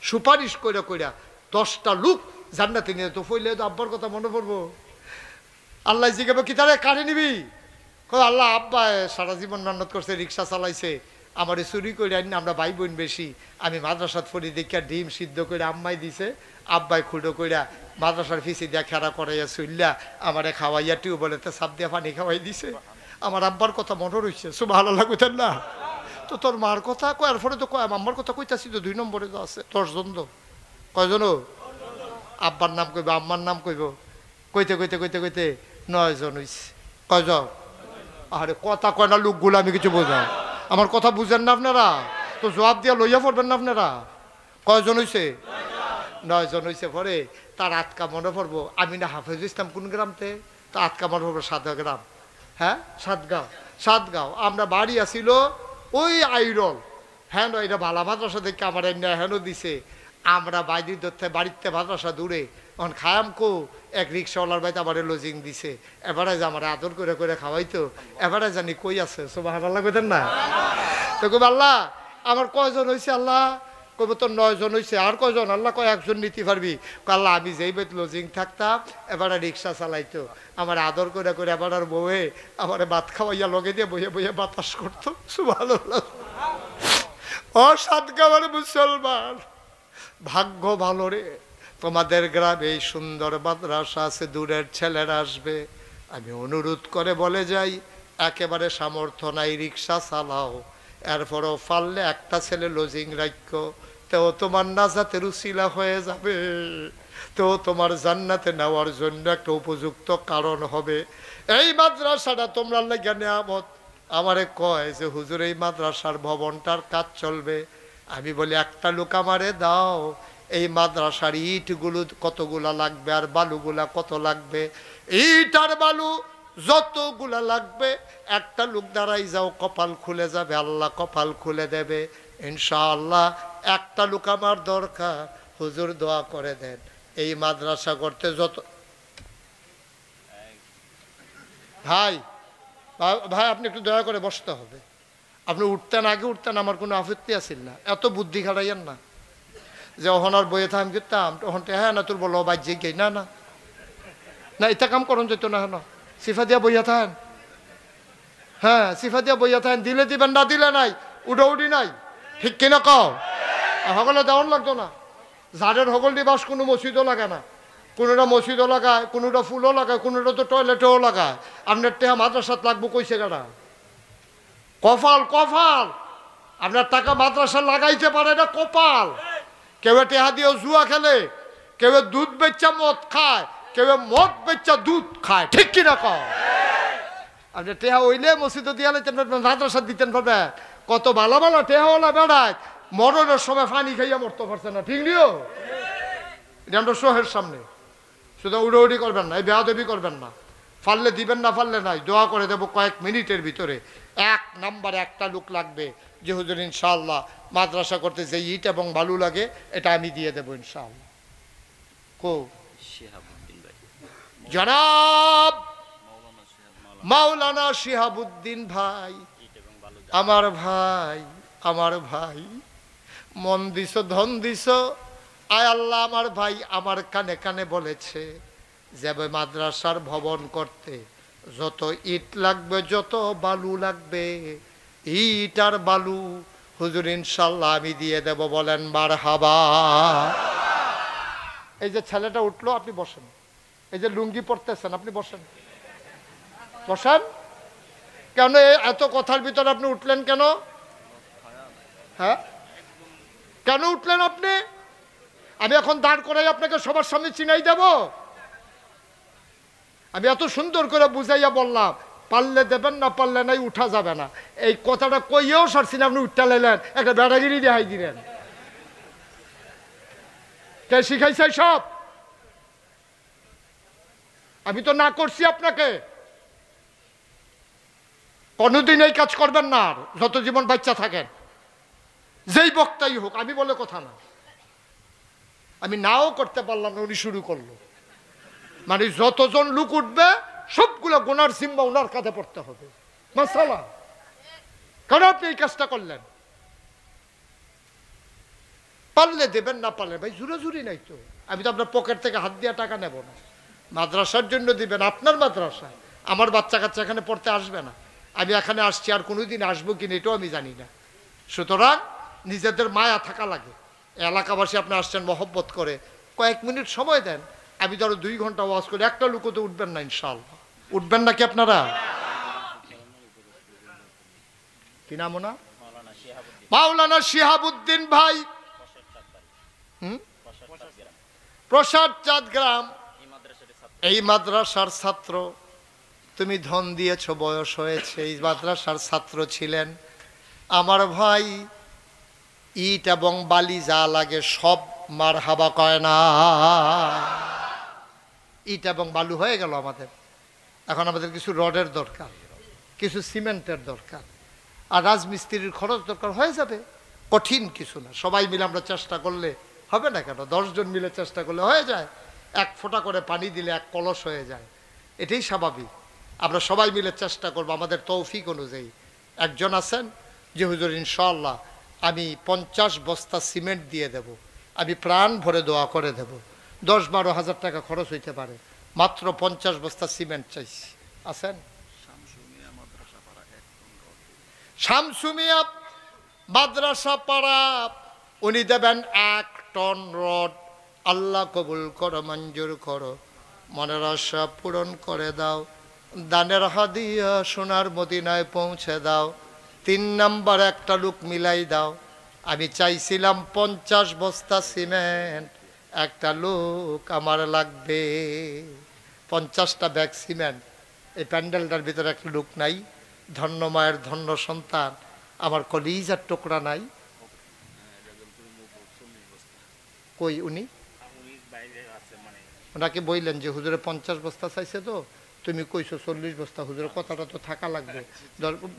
সুপারিশ কইরা কইরা 10টা লোক জান্নাতে নিয়ে তো ফইলে তো আব্বার কথা মনে পড়বো। আল্লাহ জিজ্ঞাসা কি তারে কারে নিবি? কই আল্লাহ আব্বা সারা জীবন মেহনত করছে, রিক্সা চালাইছে, আমারে চুরি করে আনি, আমরা ভাই বোন বেশি, আমি মাদ্রাসাত পড়ি দেখিয়া ডিম সিদ্ধ করে আম্মাই দিছে, আব্বাই খুঁড়ো কইরা মাদ্রাসার ফিসি দিয়া খেলা করাইয়া চুল্লা আমারে খাওয়াইয়া টিউবওয়েলেতে সাপ দিয়া পানি খাওয়াই দিছে। আমার আব্বার কথা মনে রয়েছে, সুবহানাল্লাহ কইতেন না? তো তোর মার কথা কয়, আর পরে তো কয় আম্মার কথা কইতাছি তো 2 নম্বরে তো আছে 10 জন। তো কয়জন? আব্বার নাম কইব, আম্মার নাম কইব, কইতে কইতে কইতে কইতে 9 জন হইছে। কয়জন? আরে কথা কয় না লোকগুলো, আমি কিছু বোঝাম, আমার কথা বুঝেন না আপনারা? তো জবাব দিয়া লইয়া পড়বেন না আপনারা? কয়জন হইছে? 9 জন হইছে। পরে তার আটকা মনে পড়বো, আমি না হাফেজ ইসলাম কোন গ্রামতে, তা আটকা মনে পড়বো 7 গ্রাম, হ্যাঁ 7 গাঁও। আমরা বাড়ি আসিল ওই আইরল, হ্যাঁ এটা ভালা মাদ্রাসা দেখে আমার হেন দিছে। আমরা বাইরে ধরতে বাড়িতে মাদ্রাসা দূরে, এখন খায়াম কো এক রিক্সাওয়ালার বাড়িতে আমার লজিং দিছে, এবারে যে আমার আদর করে করে খাওয়াইতো, এবারে জানি কই আছে। সুবহানাল্লাহ কইতেন না? তো কইব আল্লাহ আমার কয়জন হয়েছে? আল্লাহ কইব তোর 9 জন হয়েছে। আর কয়জন? আল্লাহ কয় 1 জন নিতে পারবি। আল্লাহ আমি যেই বেত লজিং থাকতাম, এবারে রিক্সা চালাইতো, আমার আদর করে করে এবার আর বউয়ে আমার ভাত খাওয়াইয়া লগে দিয়ে বইয়ে বইয়ে বাতাস করতো। সুবহানাল্লাহ। ও 7 গাঁওয়ের মুসলমান, ভাগ্য ভালো রে, তোমাদের গ্রামে এই সুন্দর মাদ্রাসা আছে, দূরের ছেলেরা আসবে। আমি অনুরোধ করে বলে যাই, একেবারে সামর্থ্য নাই রিক্সা চালাও, এরপরও পারলে একটা ছেলে লজিং রাখো, তো তোমার নাজাতের উসিলা হয়ে যাবে, তো তোমার জান্নাতে নেওয়ার জন্য একটা উপযুক্ত কারণ হবে। এই মাদ্রাসাটা তোমরা লেগে নেয়ামত। আমারে কয় যে হুজুর এই মাদ্রাসার ভবনটার কাজ চলবে। আমি বলি একটা লোক আমারে দাও, এই মাদ্রাসার ইটগুলো কতগুলা লাগবে আর বালুগুলা কত লাগবে, ইট আর বালু যতগুলা লাগবে একটা লোক দাঁড়াই যাও, কপাল খুলে যাবে, আল্লাহ কপাল খুলে দেবে ইনশাআল্লাহ। একটা লোক আমার দরকার, হুজুর দোয়া করে দেন এই মাদ্রাসা করতে। যত ভাই ভাই আপনি একটু দয়া করে বসতে হবে, আপনি উঠতেন আগে উঠতেন, আমার কোনো আপত্তি আছিল না, এত বুদ্ধি খাটাইয়েন না যে ওহনার বইয়ে থাম করতাম তখন হ্যাঁ না তোর বলো বাজ্যে গে না না না এটা কাম করুন যেত না, হেন সিফা দিয়া বইয়া থাকেন, হ্যাঁ সিফা দিয়া বইয়া থাকেন, দিলে দিবেন না দিলে নাই, উডি নাই, ঠিক কিনা কও? সকলে দেওয়ান লাগতো না, ঝাড়ের হগল দিবাস কোনো মসজিদও লাগে না, কোনোটা মসজিদও লাগায়, কোনোটা ফুলও লাগায়, কোনোটা তো টয়লেটেও লাগায়, আপনার টেহা মাদ্রাসাত লাগবো কইছে গাড়া? কপাল কপাল, আপনার টাকা মাদ্রাসা লাগাইতে পারে না, কপাল। কেউ টেহা দিয়েও জুয়া খেলে, কেউ দুধ বেচা মদ খায়, কেউ মদ বেচা দুধ খায়, ঠিক কিনা কও? আপনি টেহা হইলে মসজিদে দিয়া লাইতেন পারবেন, মাদ্রাসা দিতেন পারবেন। কত ভালো ভালো টেহাওয়ালা বেড়ায় মরণের সময় পানি খাইয়া মরতে পারছে না, ঠিক নিও? এটা আমরা শোহের সামনে, শুধু উড়ি করবেন না, এই বেয়াদবি করবেন না, ফাললে দিবেন না ফাললে নাই, দোয়া করে দেবো কয়েক মিনিটের ভিতরে। 1 নম্বরে একটা লোক লাগবে যে হুজুর ইনশাআল্লাহ মাদ্রাসা করতে যে ইট এবং বালু লাগে এটা আমি দিয়ে দেবো ইনশাআল্লাহ। কো জনাব মাওলানা শিহাবুদ্দিন ভাই, আমার ভাই, আমার ভাই, মন দিছ ধন দিছ, আয় আল্লাহ আমার ভাই আমার কানে কানে বলেছে যে মাদ্রাসার ভবন করতে যত ইট লাগবে, যত বালু লাগবে, ইট আর বালু হুজুর ইনশাল্লাহ আমি দিয়ে দেব, বলেন মারহাবা। এই যে ছেলেটা উঠলো, আপনি বসেন, এই যে লুঙ্গি পরতেছেন আপনি বসেন, বসেন। কেন এত কথার ভিতরে আপনি উঠলেন কেন? হ্যাঁ কেন উঠলেন আপনি? আমি এখন দাঁড় করাই আপনাকে সবার সামনে চিনাই দেব? আমি এত সুন্দর করে বুঝাইয়া বললাম, পারলে দেবেন না পারলে নাই, উঠা যাবে না, এই কথাটা কইয়েও সারছি না, আপনি উঠটা লাইলেন, একটা বেড়াগিরি দেখাই দিলেন। কে শিখাইছে সব? আমি তো না করছি আপনাকে। কোনোদিন এই কাজ করবেন না আর যত জীবন বাচ্চা থাকেন, যেই বক্তাই হোক, আমি বলে কথা না। আমি নাও করতে পারলাম না, উনি শুরু করলো, মানে যতজন লোক উঠবে সবগুলো গোনার সিম্বা ওনার কাঁধে পড়তে হবে। মাসালা কেন আপনি এই কাজটা করলেন? পারলে দেবেন, না পারলে ভাই জুরাজুরি নাই তো। আমি তো আপনার পকেট থেকে হাত দিয়ে টাকা নেব না। মাদ্রাসার জন্য দিবেন, আপনার মাদ্রাসায়। আমার বাচ্চা কাচ্চা এখানে পড়তে আসবে না। আমি এখানে আসছি, আর কোনোদিন আসবো কিনা এটাও আমি জানি না। সুতরাং নিজেদের মায়া থাকা লাগে। এলাকাবাসী আপনি আসছেন মহব্বত করে, কয়েক মিনিট সময় দেন। আমি ধরো 2 ঘন্টা ওয়াজ করি, একটা লোকও তো উঠবেন না ইনশাআল্লাহ। উঠবেন নাকি আপনারা? কি নাম ওনা? মাওলানা শিহাবুদ্দিন ভাই, প্রসাদ চাঁদ গ্রাম, এই মাদ্রাসার ছাত্র। তুমি ধন দিয়েছ, বয়স হয়েছে, এই মাদ্রাসার ছাত্র ছিলেন। আমার ভাই ইট এবং বালি যা লাগে সব মারহাবা কয় না। ইট এবং বালু হয়ে গেল আমাদের, এখন আমাদের কিছু রডের দরকার, কিছু সিমেন্টের দরকার, আর রাজমিস্ত্রির খরচ দরকার। হয়ে যাবে, কঠিন কিছু না। সবাই মিলে আমরা চেষ্টা করলে হবে না কেন? 10 জন মিলে চেষ্টা করলে হয়ে যায়। 1 ফোঁটা করে পানি দিলে 1 কলস হয়ে যায়, এটাই স্বাভাবিক। আমরা সবাই মিলে চেষ্টা করব আমাদের তৌফিক অনুযায়ী। একজন আছেন যে হুজুর ইনশাআল্লাহ আমি 50 বস্তা সিমেন্ট দিয়ে দেব, আমি প্রাণ ভরে দোয়া করে দেব। 10-12 হাজার টাকা খরচ হইতে পারে, মাত্র 50 বস্তা সিমেন্ট চাইছি। আছেন? শামসুমিয়া মাদ্রাসা পাড়া, উনি দেবেন 1 টন রড। আল্লাহ কবুল করো, মঞ্জুর করো, মনের আশা পূরণ করে দাও। দানের হাদিয়া সোনার মদিনায় পৌঁছে দাও। 3 নাম্বার একটা লোক মিলাই দাও। আমি চাইছিলাম 50 বস্তা সিমেন্ট, একটা লোক আমার লাগবে। 50টা ব্যাগ সিমেন্ট। এই প্যান্ডেলটার ভিতরে একটা লোক নাই? ধন্য মায়ের ধন্য সন্তান, আমার কলিজার টুকরা নাই? কই উনি? ওনাকে বললেন যে হুজুরে 50 বস্তা চাইছে, তো তুমি কইছো 40 বস্তা। হুজুরের কথাটা তো থাকা লাগবে,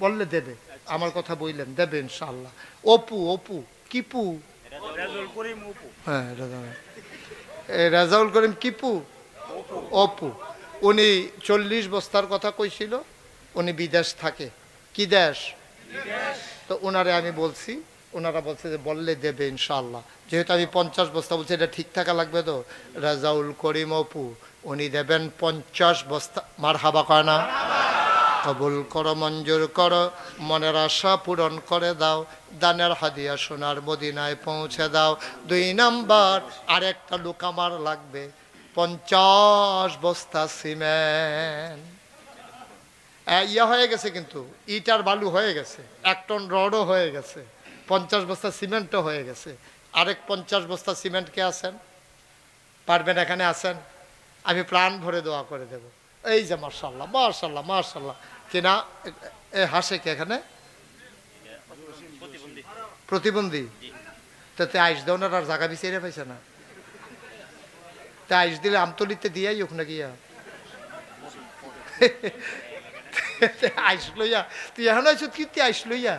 বললে দেবে। আমার কথা বললেন, দেবে ইনশাআল্লাহ। অপু, অপু কিপু, হ্যাঁ রাজাউল করিম কিপু, অপু। উনি 40 বস্তার কথা কইছিল। উনি বিদেশ থাকে। কি দেশ? তো ওনারে আমি বলছি, ওনারা বলছে যে বললে দেবে ইনশাআল্লাহ। যেহেতু আমি 50 বস্তা বলছি, এটা ঠিক থাকা লাগবে তো। রাজাউল করিম অপু উনি দেবেন 50 বস্তা। মারহাবা কয় না? কবুল করো, মঞ্জুর করো, মনের আশা পূরণ করে দাও। দানের হাদিয়া সোনার মদিনায় পৌঁছে দাও। 2 নাম্বার আরেকটা লোক আমার লাগবে, 50 বস্তা সিমেন্ট। ইয়া হয়ে গেছে, কিন্তু ইট আর বালু হয়ে গেছে, 1 টন রডও হয়ে গেছে, 50 বস্তা সিমেন্টও হয়ে গেছে। আরেক 50 বস্তা সিমেন্ট কে আছেন? পারবেন? এখানে আছেন? আমি প্রাণ ভরে দোয়া করে দেব। এই যে মাশাআল্লাহ মাশাআল্লাহ মাশাআল্লাহ। কিনা এ হাসে কে এখানে? প্রতিবন্ধী। তাতে আইস দেওয়ার আর জায়গা বিচারে পাইছে না। তা আইস দিলে আমতলিতে দিয়াই হোক না গিয়া আইস লইয়া, তুই এখন আইস কি তুই আইস লইয়া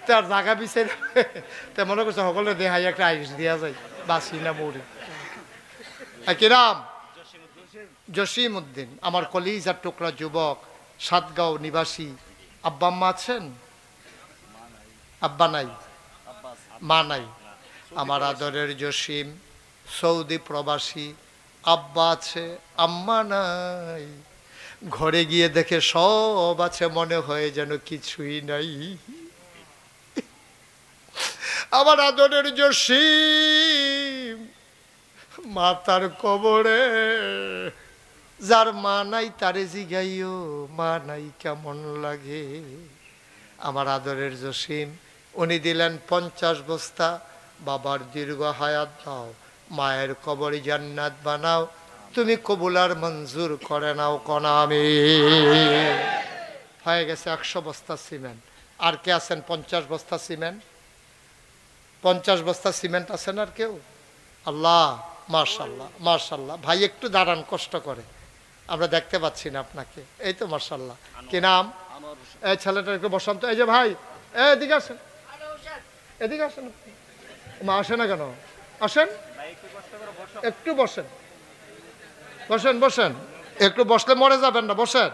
তার জায়গা বিচারে। তা মনে করছে সকলে দেহাই একটা আইস দিয়া যায়, বাসি না মরি। কিরাম জসিম উদ্দিন, আমার কলিজার টুকরা যুবক, সাতগাঁও নিবাসী। আব্বা আম্মা আছেন? আব্বা নাই, মা নাই। আমার আদরের জসিম সৌদি প্রবাসী। আব্বা আছে, আম্মা নাই। ঘরে গিয়ে দেখে সব আছে, মনে হয় যেন কিছুই নাই। আমার আদরের জসিম মাতার কবরে, যার মা নাই তারে জিগাইও মা নাই কেমন লাগে। আমার আদরের জসিম উনি দিলেন 50 বস্তা। বাবার দীর্ঘ হায়াত দাও, মায়ের কবরে জান্নাত বানাও, তুমি কবুল আর মঞ্জুর করে নাও কোনা। আমি হয়ে গেছে 100 বস্তা সিমেন্ট। আর কে আছেন 50 বস্তা সিমেন্ট? 50 বস্তা সিমেন্ট আছেন আর কেউ? আল্লাহ মাশাআল্লাহ মাশাআল্লাহ। ভাই একটু দাঁড়ান, কষ্ট করে, আমরা দেখতে পাচ্ছি না আপনাকে। এই তো মাশাআল্লাহ। কি নাম? এই ছেলেটা একটু বসান তো। এই যে ভাই, এদিকে আসেন, এদিকে আসেন। মা আসে না কেন? আসেন, একটু বসেন, বসেন বসেন। একটু বসলে মরে যাবেন না, বসেন।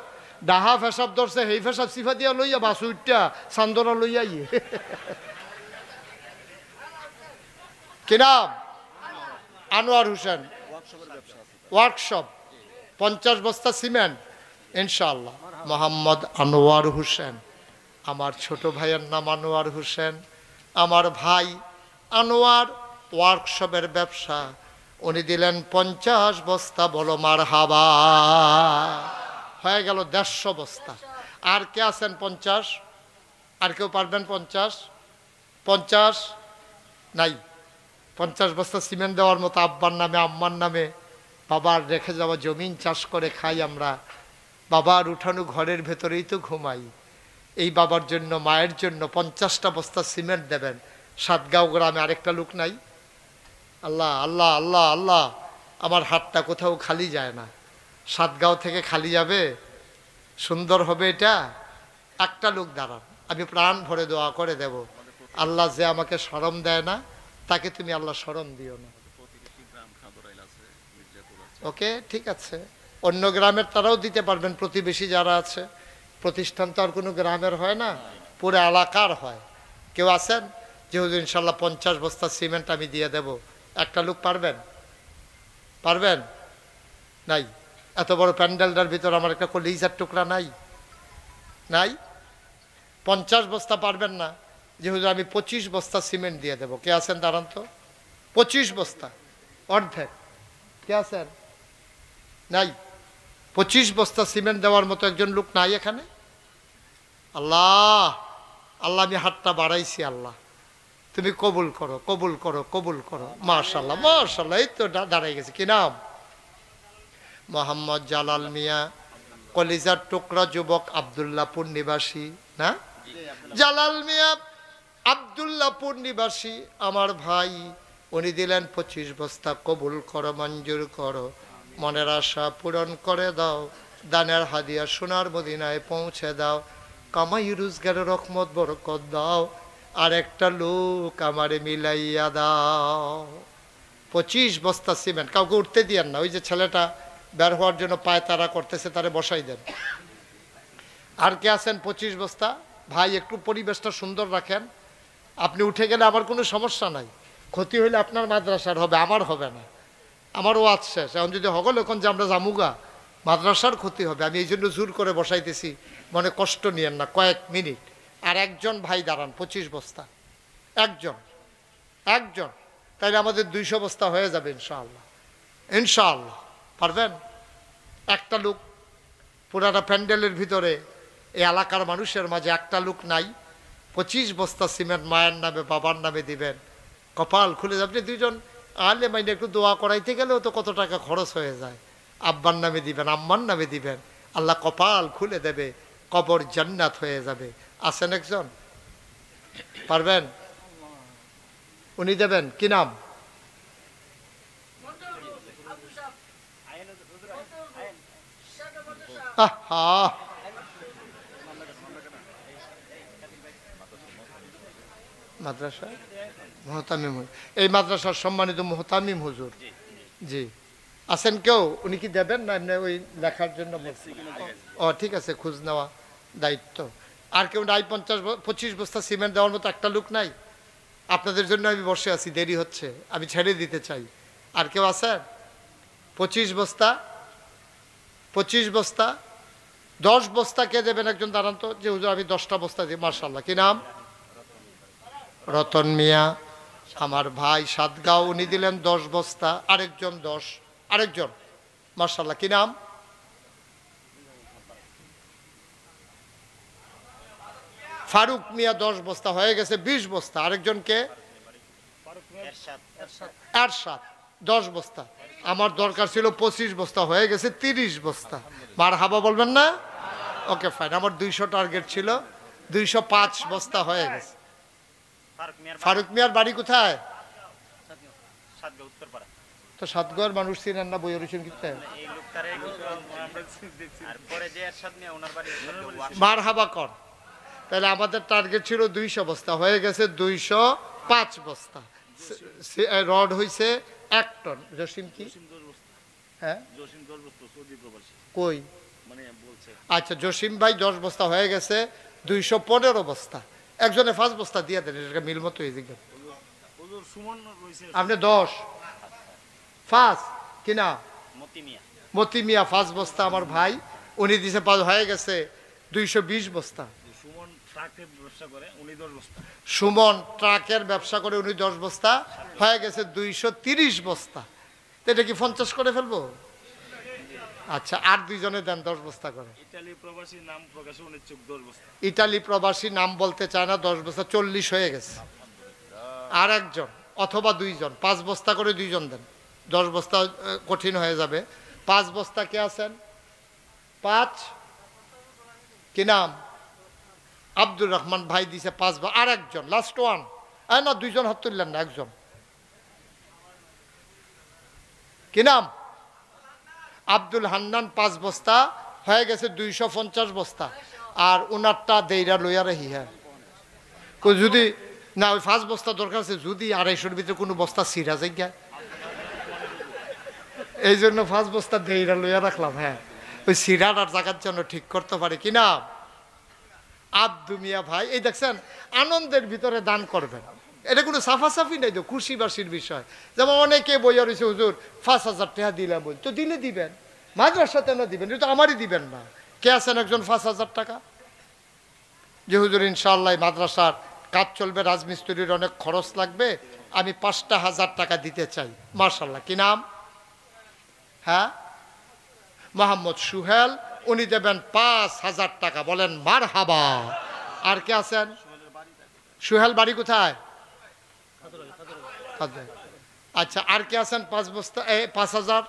ডাহা ফেসাব ধরছে, সেই ফেসাব সিফা দিয়া লইয়া বাসু উঠটা সান্দরা লইয়া কি নাম? আনোয়ার হোসেন ওয়ার্কশপ, 50 বস্তা সিমেন্ট ইনশাআল্লাহ। মোহাম্মদ আনোয়ার হোসেন, আমার ছোট ভাইয়ের নাম আনোয়ার হোসেন, আমার ভাই আনোয়ার ওয়ার্কশপের ব্যবসা, উনি দিলেন 50 বস্তা। বলো মারহাবা। হয়ে গেল 150 বস্তা। আর কে আছেন 50? আর কেউ পারবেন 50? 50 নাই। 50 বস্তা সিমেন্ট দেওয়ার মতো আব্বার নামে আম্মার নামে, বাবার রেখে যাওয়া জমিন চাষ করে খাই আমরা, বাবার উঠানো ঘরের ভেতরেই তো ঘুমাই। এই বাবার জন্য মায়ের জন্য 50টা বস্তা সিমেন্ট দেবেন। সাতগাঁও গ্রামে আরেকটা লোক নাই? আল্লাহ আল্লাহ আল্লাহ আল্লাহ, আমার হাতটা কোথাও খালি যায় না। সাতগাঁও থেকে খালি যাবে? সুন্দর হবে এটা। একটা লোক দাঁড়ান, আমি প্রাণ ভরে দোয়া করে দেব। আল্লাহ যে আমাকে শরম দেয় না, তাকে তুমি আল্লাহ শরম দিও না। ওকে, ঠিক আছে। অন্য গ্রামের তারাও দিতে পারবেন, প্রতিবেশী যারা আছে। প্রতিষ্ঠান তো আর কোনো গ্রামের হয় না, পুরো এলাকার হয়। কেউ আছেন যে হুজুর ইনশাল্লাহ 50 বস্তা সিমেন্ট আমি দিয়ে দেব? একটা লোক পারবেন? পারবেন? নাই। এত বড় প্যান্ডেলটার ভিতর আমার একটা কলিজার টুকরা নাই? নাই। 50 বস্তা পারবেন না যে হুজুর আমি 25 বস্তা সিমেন্ট দিয়ে দেব? কে আছেন দাঁড়ান তো? 25 বস্তা, অর্ধেক। কে আছেন? নাই। 25 বস্তা সিমেন্ট দেওয়ার মতো একজন লোক নাই এখানে? আল্লাহ আল্লাহ, আমি হাতটা বাড়াইছি, আল্লাহ তুমি কবুল করো, কবুল করো, কবুল করো। মাশাআল্লাহ মাশাআল্লাহ, এই তো দাঁড়াই গেছে। কি নাম? মোহাম্মদ জালাল মিয়া, কলিজার টুকরা যুবক, আব্দুল্লাহপুর নিবাসী। না, জালাল মিয়া আব্দুল্লাহপুর নিবাসী আমার ভাই, উনি দিলেন 25 বস্তা। কবুল করো, মঞ্জুর করো, মনের আশা পূরণ করে দাও, দানের হাদিয়া সোনার মদিনায় পৌঁছে দাও, কামাই রোজগারের রহমত বরকত দাও, আর একটা লোক আমারে মিলাইয়া দাও। 25 বস্তা সিমেন্ট। কাউকে উঠতে দিয়েন না, ওই যে ছেলেটা বের হওয়ার জন্য পায় তারা করতেছে, তারে বসাই দেন। আর কে আছেন 25 বস্তা? ভাই একটু পরিবেশটা সুন্দর রাখেন। আপনি উঠে গেলে আমার কোনো সমস্যা নাই, ক্ষতি হইলে আপনার মাদ্রাসার হবে, আমার হবে না। আমার ওয়াজ শেষ, এখন যদি হগল এখন যে আমরা জামুগা, মাদ্রাসার ক্ষতি হবে। আমি এই জন্য জোর করে বসাইতেছি, মনে কষ্ট নিয়েন না, কয়েক মিনিট। আর একজন ভাই দাঁড়ান, 25 বস্তা। একজন, একজন, তাইলে আমাদের 200 বস্তা হয়ে যাবে ইনশাআল্লাহ। ইনশাআল্লাহ পারবেন? একটা লোক পুরাটা প্যান্ডেলের ভিতরে, এই এলাকার মানুষের মাঝে একটা লোক নাই। 25 বস্তা সিমেন্ট মায়ের নামে বাবার নামে দিবেন, কপাল খুলে যাবে। 2জন আলে মাইনে একটু দোয়া করাইতে গেলেও তো কত টাকা খরচ হয়ে যায়। আব্বার নামে দিবেন, আম্মার নামে দিবেন, আল্লাহ কপাল খুলে দেবে, কবর জান্নাত হয়ে যাবে। আছেন একজন? পারবেন? উনি দেবেন। কি নাম? মাদ্রাসা মোহতামিম, এই মাদ্রাসার সম্মানিত মোহতামিম হুজুর। জি, আছেন কেউ? উনি কি দেবেন না এমনি ওই লেখার জন্য? ও ঠিক আছে, খোঁজ নেওয়া দায়িত্ব। আর কেউ নাই? 25 বস্তা সিমেন্ট দেওয়ার মতো একটা লোক নাই? আপনাদের জন্য আমি বসে আছি, দেরি হচ্ছে, আমি ছেড়ে দিতে চাই। আর কেউ আছেন? 25 বস্তা, 25 বস্তা। 10 বস্তা কে দেবেন? একজন দাঁড়ান তো, যে হুজুর আমি 10টা বস্তা দিই। মাশাআল্লাহ। কি নাম? রতন মিয়া, আমার ভাই সাতগাঁও, উনি দিলেন 10 বস্তা। আরেকজন 10, আরেকজন। মাশাআল্লাহ। কি নাম? ফারুক মিয়া, 10 বস্তা হয়ে গেছে, 20 বস্তা। আরেকজনকে? এরশাদ, 10 বস্তা। আমার দরকার ছিল 25 বস্তা, হয়ে গেছে 30 বস্তা। মারহাবা বলবেন না? Okay fine. আমার 200 টার্গেট ছিল, 205 বস্তা হয়ে গেছে। ফারুক মিয়ার বাড়ি কোথায়? তো সাতগাঁওয়ের মানুষ চিনেন না? বইয়ের হোসেন কিনতে মারহাবা কর। তাহলে আমাদের টার্গেট ছিল 200 বস্তা, হয়ে গেছে 205 বস্তা। রড হয়েছে 1 টন। জসিম কি? হ্যাঁ কই? আচ্ছা, জসিম ভাই 10 বস্তা হয়ে গেছে, 215 বস্তা। একজনে 5 বস্তা দিয়ে দেন, এটা মিল মতো। এই দিকে আপনি 10 5 কিনা মতি মিয়া 5 বস্তা আমার ভাই উনি দিছে 5 হয়ে গেছে 220 বস্তা। সুমন ট্রাকের ব্যবসা করে উনি 10 বস্তা হয়ে গেছে 230 বস্তা। এটা কি 50 করে ফেলবো? আচ্ছা আর দুইজনে দেন 10 বস্তা করে। ইটালি প্রবাসী নাম বলতে চায় না, 10 বস্তা 40 হয়ে গেছে। আর একজন অথবা দুইজন 5 বস্তা করে দুইজন দেন, 10 বস্তা কঠিন হয়ে যাবে। 5 বস্তা কে আছেন? 5 কি নাম? আব্দুর রহমান ভাই দিছে 5। আর একজন লাস্ট ওয়ান, না দুইজন হাত তুললেন না, একজন কি নাম? আব্দুল হান্নান 5 বস্তা হয়ে গেছে 250 বস্তা। আর উনারটা দেইরা লইয়া রাহি। হ্যাঁ যদি না ওই 5 বস্তা দরকার আছে, যদি 250-এর ভিতরে কোনো বস্তা ছিঁড়া যায় এই জন্য 5 বস্তা দেইরা লইয়া রাখলাম। হ্যাঁ ওই সিরার আর জায়গার জন্য ঠিক করতে পারে। কি নাম? আব্দু মিয়া ভাই। এই দেখছেন আনন্দের ভিতরে দান করবেন, এটা কোনো সাফাসাফি নাই তো, খুশিবাসীর বিষয়। যেমন অনেকে বইয়া রয়েছে হুজুর 5,000 টাকা দিলাম, বল তো দিলে দিবেন, মাদ্রাসাতে না দিবেন, এটা তো আমারই দিবেন না। কে আছেন একজন 5,000 টাকা যে হুজুর ইনশাআল্লাহ মাদ্রাসার কাজ চলবে, রাজমিস্ত্রির অনেক খরচ লাগবে, আমি 5,000 টাকা দিতে চাই। মাশাআল্লাহ। কি নাম? হ্যাঁ মোহাম্মদ সুহেল, উনি দেবেন 5,000 টাকা। বলেন মারহাবা। আর কে আছেন? সুহেল বাড়ি কোথায়? আচ্ছা আর কে আছেন? 5 বস্তা 5,000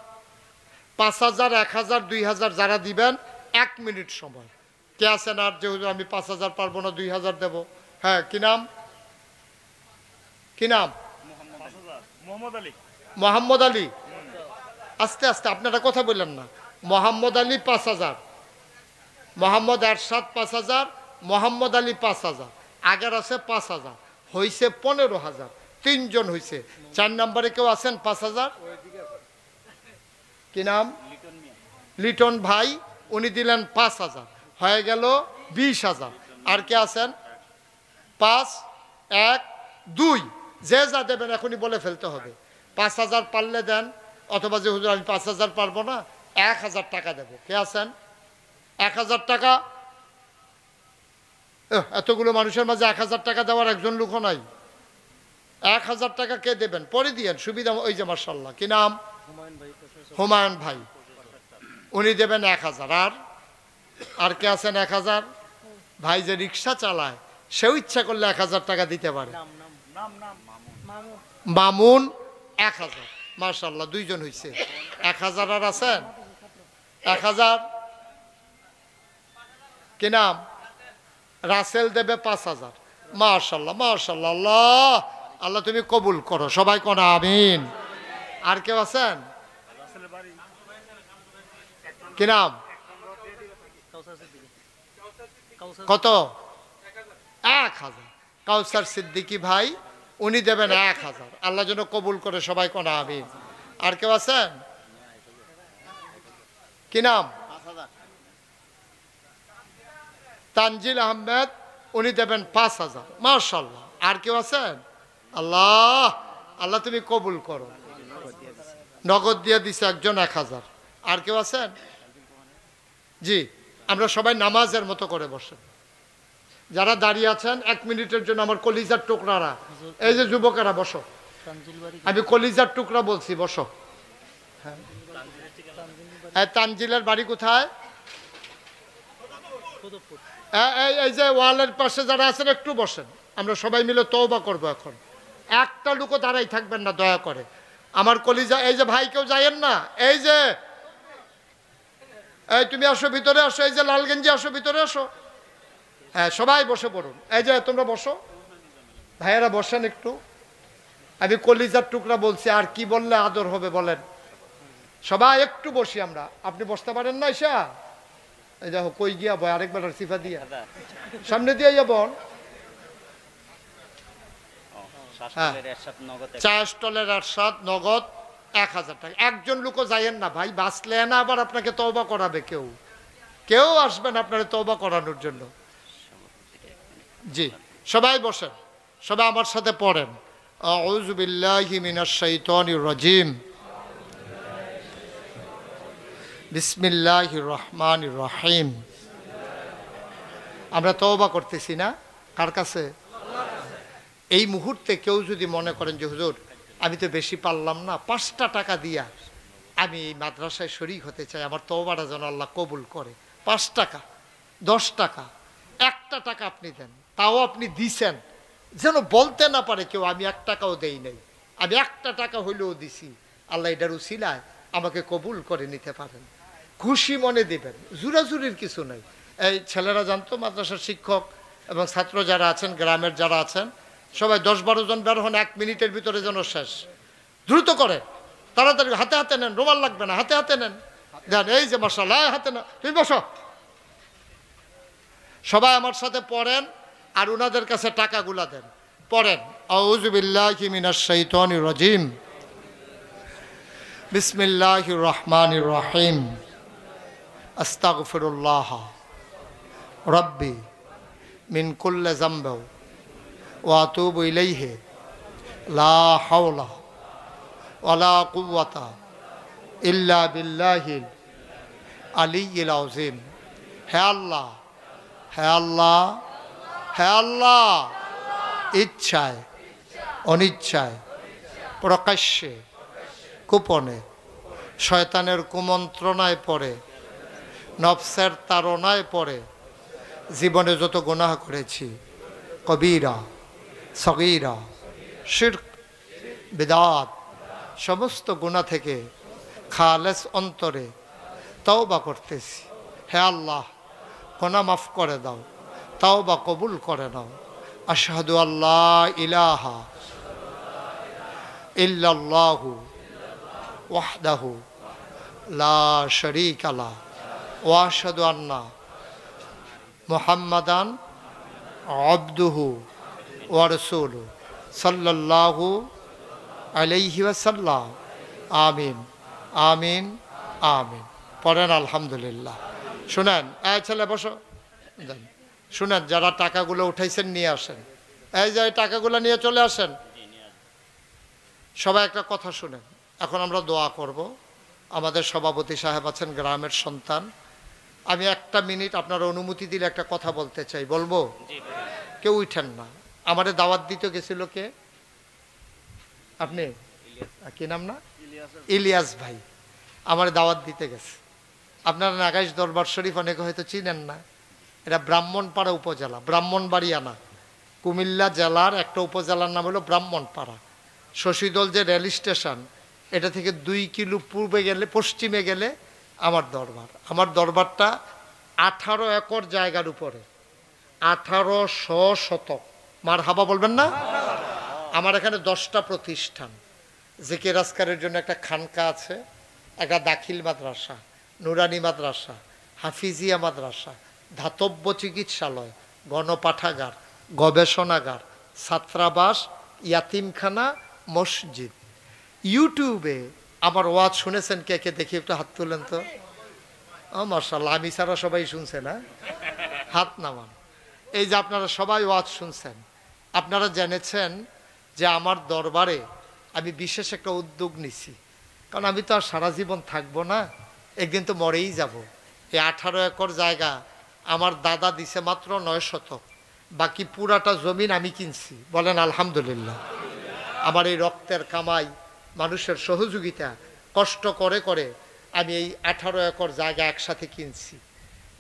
5,000 1,000 2,000 যারা দিবেন 1 মিনিট সময়। কে আছেন? আর যে হুজুর আমি 5,000 পারবো না, 2,000 দেব। হ্যাঁ কি নাম? কি নাম? মোহাম্মদ আলী। আস্তে আস্তে, আপনারা কথা বললেন না। মোহাম্মদ আলী 5,000, মোহাম্মদ এরশাদ 5,000, মোহাম্মদ আলী 5,000। আগের আছে 5,000, হয়েছে 15,000। 3 জন হয়েছে। 4 নম্বরে কেউ আছেন 5,000? কি নাম? লিটন ভাই, উনি দিলেন 5,000, হয়ে গেল 20,000। আর কে আছেন? 5 1 2 যে যা দেবেন এখনই বলে ফেলতে হবে। 5,000 পারলে দেন, অথবা যে হুজুর আমি 5,000 পারবো না, 1,000 টাকা দেবো। কে আছেন? 1,000 টাকা। এতগুলো মানুষের মাঝে 1,000 টাকা দেওয়ার একজন লোকও নাই। 1,000 টাকা কে দেবেন? পরে দিয়েন, সুবিধা। ওই যে মাশাআল্লাহ। কি নাম? হুমায়ুন ভাই, উনি দেবেন 1,000। আর কে আছেন? 1,000 ভাই যে রিক্সা চালায়, সেও ইচ্ছা করলে 1,000 টাকা দিতে পারে। মামুন 1,000। মাশাআল্লাহ, 2 জন হয়েছে। 1,000 আর আছেন? 1,000 কি নাম? রাসেল দেবে 5,000। মাশাআল্লাহ মাশাআল্লাহ। আল্লাহ আল্লাহ তুমি কবুল করো, সবাই কোন আমিন। আর কেউ আছেন? কি নাম? কত? 1,000। কাউসার সিদ্দিকী ভাই, উনি দেবেন 1,000। আল্লাহ যেন কবুল করে, সবাই কোন আমিন। আর কেউ আছেন? কি নাম? তানজিল আহমেদ, উনি দেবেন 5,000। মাশাআল্লাহ। আর কেউ আছেন? আল্লাহ আল্লাহ তুমি কবুল করো। নগদ দিয়ে দিছে একজন 1,000। আর কেউ আছেন? জি, আমরা সবাই নামাজের মতো করে বসেন। যারা দাঁড়িয়ে আছেন 1 মিনিটের জন্য আমার কলিজার টুকরারা, এই যে যুবকেরা বসো, আমি কলিজার টুকরা বলছি, বসো। হ্যাঁ তানজিলের বাড়ি কোথায়? এই যে ওয়ালের পাশে যারা আছেন একটু বসেন, আমরা সবাই মিলে তওবা করব। এখন একটা লোকও দাঁড়াই থাকবেন না দয়া করে। আমার কলিজা, এই যে ভাই কেউ যায়েন না, এই যে এই তুমি আসো, ভিতরে আসো, এই যে লাল গেঞ্জি আসো, ভিতরে আসো। হ্যাঁ সবাই বসে পড়ুন। এই যে তোমরা বসো, ভাইয়েরা বসেন একটু। আমি কলিজার টুকরা বলছি, আর কি বললে আদর হবে বলেন? সবাই একটু বসি আমরা। আপনি বসতে পারেন না? ঈশা এই দেখো কই গিয়া বয়, আরেকবার সিফা দিয়া সামনে দিয়ে যাবন। চা স্টলের এরশাদ নগদ 1,000 টাকা। একজন লোকও যাইয়েন না ভাই, বাঁচলে না আবার আপনাকে তওবা করাবে। কেউ কেউ আসবেন আপনার তওবা করানোর জন্য। জি সবাই বসেন, সবাই আমার সাথে পড়েন। আউযু বিল্লাহি মিনাশ শাইতানির রাজিম। বিসমিল্লাহির রহমানির রহিম। আমরা তওবা করতেছি না কার কাছে? এই মুহূর্তে কেউ যদি মনে করেন যে হুজুর আমি তো বেশি পারলাম না, 5টা টাকা দিয়া আমি এই মাদ্রাসায় শরীক হতে চাই, আমার তওবাটা যেন আল্লাহ কবুল করে। 5 টাকা, 10 টাকা, 1টা টাকা আপনি দেন, তাও আপনি দিছেন, যেন বলতে না পারে কেউ আমি 1 টাকাও দেই নাই, আমি 1টা টাকা হইলেও দিছি, আল্লাহ এটার উসিলায় আমাকে কবুল করে নিতে পারেন। খুশি মনে দিবেন, জুরাজুরির কিছু নাই। এই ছেলেরা জানতো, মাদ্রাসার শিক্ষক এবং ছাত্র যারা আছেন, গ্রামের যারা আছেন, সবাই 10-12 জন বের হন, 1 মিনিটের ভিতরে যেন শেষ। দ্রুত করে, তাড়াতাড়ি, হাতে হাতে নেন, রুমাল লাগবে না, হাতে হাতে নেন, দেন। এই যে মাশাআল্লাহ, হাতে না, তুমি বসো। সবাই আমার সাথে পড়েন আর উনাদের কাছে টাকাগুলা দেন। পড়েন, আউযু বিল্লাহি মিনাশ শাইতানির রাজিম। বিসমিল্লাহির রহমানির রহিম। আস্তাগফিরুল্লাহ রাব্বি মিন কুল্লি যামবি ওয়া আতুবু ইলাইহি লা হাওলা ওয়ালা কুওয়াতা ইল্লা বিল্লাহিল আলিয়্যিল আযীম। হে আল্লাহ, হে আল্লাহ, হে আল্লাহ, ইচ্ছায় অনিচ্ছায়, প্রকাশ্যে গোপনে, শয়তানের কুমন্ত্রণায় পড়ে, নফসের তাড়নায় পড়ে জীবনে যত গুনাহ করেছি, কবিরা সগীরা শিরক বিদআত, সমস্ত গুনাহ থেকে খালেস অন্তরে তওবা করতেছি। হে আল্লাহ, গুনাহ মাফ করে দাও, তওবা কবুল করে নাও। আশহাদু আল্লা ইলাহা ইল্লাল্লাহু ওয়াহদাহু লা শারীকা লাহ ওয়া আশহাদু আন্না মুহাম্মাদান আবদুহু ওয়া রাসূলুহু সাল্লাল্লাহু আলাইহি ওয়াসাল্লাম। আমিন, আমিন, আমিন। পড়েন আলহামদুলিল্লাহ। শুনেন, এই ছেলে বসো, শুনেন, যারা টাকাগুলো উঠাইছেন নিয়ে আসেন। এই যে টাকাগুলো নিয়ে চলে আসেন। সবাই একটা কথা শুনেন, এখন আমরা দোয়া করব। আমাদের সভাপতি সাহেব আছেন, গ্রামের সন্তান। আমি 1টা মিনিট আপনার অনুমতি দিলে একটা কথা বলতে চাই, বলবো? কেউ উঠেন না। আমারে দাওয়াত দিতে গেছিল কে? আপনি? কি নাম না? ইলিয়াস ভাই আমার দাওয়াত দিতে গেছে। আপনারা নাগাইশ দরবার শরীফ অনেকে হয়তো চিনেন না। এটা ব্রাহ্মণপাড়া উপজেলা, ব্রাহ্মণবাড়িয়া না, কুমিল্লা জেলার একটা উপজেলার নাম হলো ব্রাহ্মণপাড়া। শশীদল যে রেল স্টেশন, এটা থেকে 2 কিলো পূর্বে গেলে, পশ্চিমে গেলে আমার দরবার। আমার দরবারটা 18 একর জায়গার উপরে, 1800 শতক। মার হাবা বলবেন না? আমার এখানে 10টা প্রতিষ্ঠান। জিকির আজকারের জন্য একটা খানকা আছে, একটা দাখিল মাদ্রাসা, নুরানি মাদ্রাসা, হাফিজিয়া মাদ্রাসা, ধাতব্য চিকিৎসালয়, গণপাঠাগার, গবেষণাগার, ছাত্রাবাস, ইয়াতিমখানা, মসজিদ। ইউটিউবে আমার ওয়াজ শুনেছেন কে কে? দেখি একটু হাত তুলেন তো। ও মাশাআল্লাহ, আমি ছাড়া সবাই শুনছে না? হাত নামান। এই যে আপনারা সবাই ওয়াজ শুনছেন, আপনারা জেনেছেন যে আমার দরবারে আমি বিশেষ একটা উদ্যোগ নিছি। কারণ আমি তো আর সারা জীবন থাকবো না, একদিন তো মরেই যাব। এই 18 একর জায়গা আমার দাদা দিছে মাত্র 9 শতক, বাকি পুরাটা জমিন আমি কিনছি। বলেন আলহামদুলিল্লাহ। আমার এই রক্তের কামাই, মানুষের সহযোগিতা, কষ্ট করে করে আমি এই 18 একর জায়গা একসাথে কিনছি।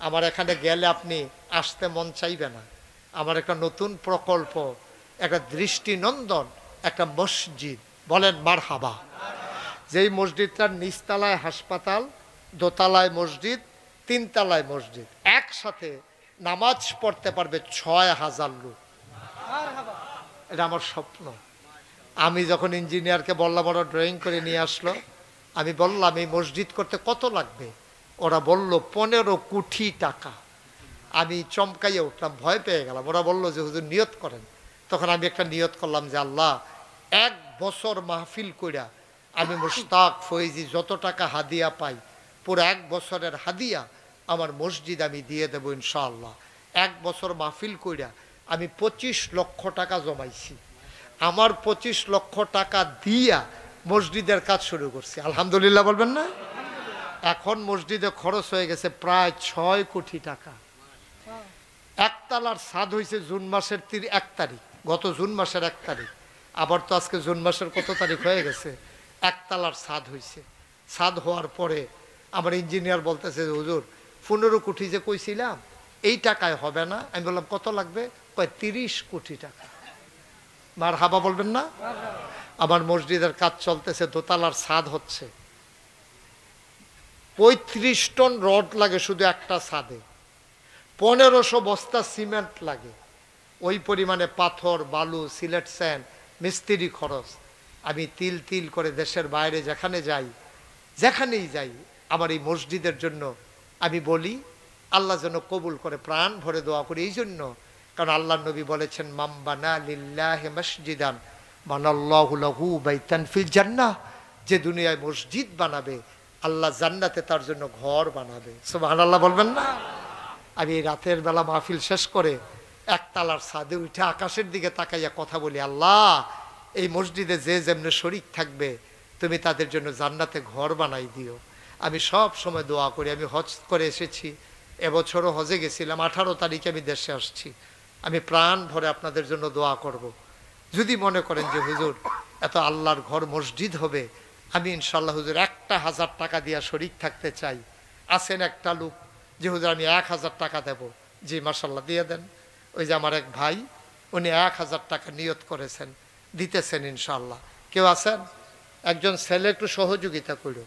আমার এখানে গেলে আপনি আসতে মন চাইবে না। আমার একটা নতুন প্রকল্প, একটা দৃষ্টিনন্দন একটা মসজিদ। বলেন মারহাবা। যেই মসজিদটার নিচতলায় হাসপাতাল, দোতলায় মসজিদ, 3 তলায় মসজিদ, একসাথে নামাজ পড়তে পারবে 6000 লোক। এটা আমার স্বপ্ন। আমি যখন ইঞ্জিনিয়ারকে বললাম, ওরা ড্রয়িং করে নিয়ে আসলো, আমি বললাম এই মসজিদ করতে কত লাগবে? ওরা বলল 15 কোটি টাকা। আমি চমকাইয়ে উঠলাম, ভয় পেয়ে গেলাম। ওরা বলল যে হুজুর নিয়ত করেন। তখন আমি একটা নিয়ত করলাম যে আল্লাহ, 1 বছর মাহফিল কইরা আমি মুশতাক ফৈজি যত টাকা হাদিয়া পাই, পুরো 1 বছরের হাদিয়া আমার মসজিদ আমি দিয়ে দেবো ইনশাআল্লাহ। 1 বছর মাহফিল কইরা আমি 25 লক্ষ টাকা জমাইছি। আমার 25 লক্ষ টাকা দিয়া মসজিদের কাজ শুরু করছি, আলহামদুলিল্লাহ বলবেন না? এখন মসজিদে খরচ হয়ে গেছে প্রায় 6 কোটি টাকা। একতলার ছাদ হয়েছে জুন মাসের 1 তারিখ, গত জুন মাসের 1 তারিখ। আবার তো আজকে জুন মাসের কত তারিখ হয়ে গেছে, একতলার ছাদ হয়েছে। ছাদ হওয়ার পরে আমার ইঞ্জিনিয়ার বলতেছে, হুজুর 15 কোটি যে কইছিলাম এই টাকায় হবে না। আমি বললাম কত লাগবে? কয় 30 কোটি টাকা। মারহাবা বলবেন না? আমার মসজিদের কাজ চলতেছে, দোতলার ছাদ হচ্ছে। 35 টন রড লাগে শুধু একটা ছাদে, 1500 বস্তা সিমেন্ট লাগে, ওই পরিমাণে পাথর, বালু, সিলেট স্যান্ড, মিস্ত্রি খরচ। আমি তিল তিল করে দেশের বাইরে যেখানেই যাই আমার এই মসজিদের জন্য আমি বলি আল্লাহ যেন কবুল করে, প্রাণ ভরে দোয়া করি। এই জন্য কারণ আল্লাহ নবী বলেছেন, মান বানা লিল্লাহি মসজিদান বানাল্লাহু লাহু বাইতান ফিল জান্নাহ, যে দুনিয়ায় মসজিদ বানাবে আল্লাহ জান্নাতে তার জন্য ঘর বানাবে। সুবহানাল্লাহ বলবেন না? আমি এই রাতের বেলা মাহফিল শেষ করে একতলার ছাদে উঠে আকাশের দিকে তাকাইয়া কথা বলি, আল্লাহ এই মসজিদে যে যেমনে শরীক থাকবে তুমি তাদের জন্য জান্নাতে ঘর বানাই দিও। আমি সব সময় দোয়া করি। আমি হজ করে এসেছি, এবছরও হজে গেছিলাম, 18 তারিখে আমি দেশে আসছি। আমি প্রাণ ভরে আপনাদের জন্য দোয়া করব। যদি মনে করেন যে হুজুর এত আল্লাহর ঘর মসজিদ হবে, আমি ইনশাল্লাহ হুজুর 1000 টাকা দিয়া শরীক থাকতে চাই। আছেন একটা লোক যে হুজুর আমি 1000 টাকা দেব, জি মাশাল্লাহ দিয়ে দেন। ওই যে আমার এক ভাই, উনি 1000 টাকা নিয়ত করেছেন, দিতেছেন ইনশাল্লাহ। কেউ আছেন? একজন ছেলে একটু সহযোগিতা করো।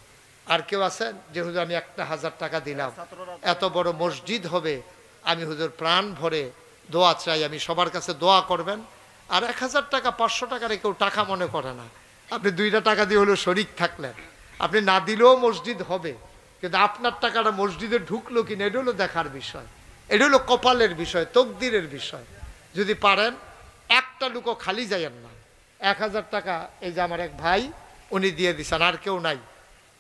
আর কেউ আছেন যে হুজুর আমি 1000 টাকা দিলাম, এত বড় মসজিদ হবে, আমি হুজুর প্রাণ ভরে দোয়া চাই। আমি সবার কাছে দোয়া করবেন। আর 1000 টাকা 500 টাকার কেউ টাকা মনে করে না। আপনি 2টা টাকা দিয়ে হলেও শরীক থাকলেন, আপনি না দিলেও মসজিদ হবে, কিন্তু আপনার টাকাটা মসজিদে ঢুকলো কিনা এটা হলো দেখার বিষয়, এটা হলো কপালের বিষয়, তকদিরের বিষয়। যদি পারেন একটা লোকও খালি যাইয়েন না। 1000 টাকা এই যে আমার এক ভাই উনি দিয়ে দিছেন, আর কেউ নাই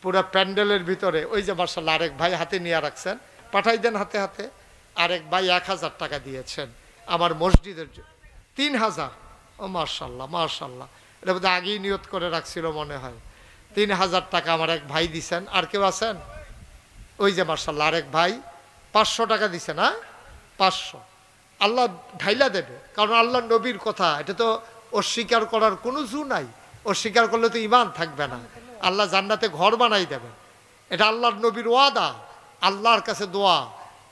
পুরো প্যান্ডেলের ভিতরে। ওই যে মার্শাল্লাহ আরেক ভাই হাতে নিয়ে রাখছেন, পাঠাই দেন হাতে হাতে। আরেক ভাই 1000 টাকা দিয়েছেন আমার মসজিদের জন্য। 3000, ও মার্শাল্লাহ মার্শাল্লাহ, এটা বোধহয় আগেই নিয়ত করে রাখছিল মনে হয়। 3000 টাকা আমার এক ভাই দিছেন। আর কেউ আছেন? ওই যে মার্শাল্লাহ আরেক ভাই 500 টাকা দিছে না, 500। আল্লাহ ঢাইলা দেবে, কারণ আল্লাহ নবীর কথা, এটা তো অস্বীকার করার কোনো জু নাই। অস্বীকার করলে তো ঈমান থাকবে না। আল্লাহ জান্নাতে ঘর বানাই দেবেন, এটা আল্লাহর নবীর ওয়াদা, আল্লাহর কাছে দোয়া।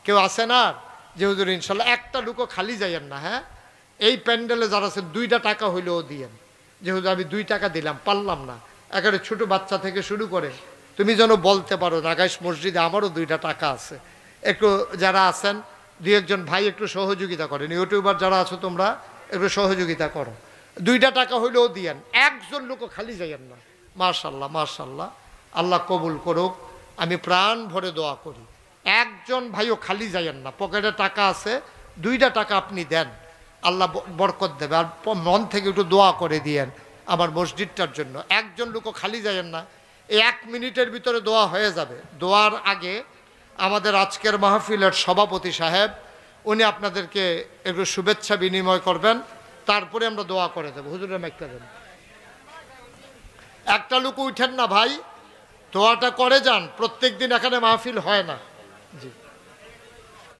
কেউ আছেন আর যে হুজুর ইনশাল্লাহ একটা লুকো খালি যাইয়েন না। হ্যাঁ, এই প্যান্ডেলে যারা আছেন 2টা টাকা হইলেও দিয়েন, যে হুজুর আমি 2 টাকা দিলাম, পারলাম না। একেবারে ছোট বাচ্চা থেকে শুরু করে তুমি যেন বলতে পারো নাগাইশ মসজিদে আমারও 2টা টাকা আছে। একটু যারা আছেন 2-1 ভাই একটু সহযোগিতা করেন, ইউটিউবার যারা আছো তোমরা একটু সহযোগিতা করো, 2টা টাকা হইলেও দিয়েন, একজন লোকও খালি যাইয়েন না। মাশাল্লাহ মাশাল্লাহ, আল্লাহ কবুল করুক। আমি প্রাণ ভরে দোয়া করি, একজন ভাইও খালি যাইয়েন না। পকেটে টাকা আছে, 2টা টাকা আপনি দেন, আল্লাহ বরকত দেবে। আর মন থেকে একটু দোয়া করে দিয়েন আমার মসজিদটার জন্য। একজন লোকও খালি যাইয়েন না। এই 1 মিনিটের ভিতরে দোয়া হয়ে যাবে। দোয়ার আগে আমাদের আজকের মাহফিলের সভাপতি সাহেব উনি আপনাদেরকে একটু শুভেচ্ছা বিনিময় করবেন, তারপরে আমরা দোয়া করে দেবো। হুজুরের মাইকটা দেন। একটা লোক উঠেন না ভাই, দোয়াটা করে যান। প্রত্যেক দিন এখানে মাহফিল হয় না। জি।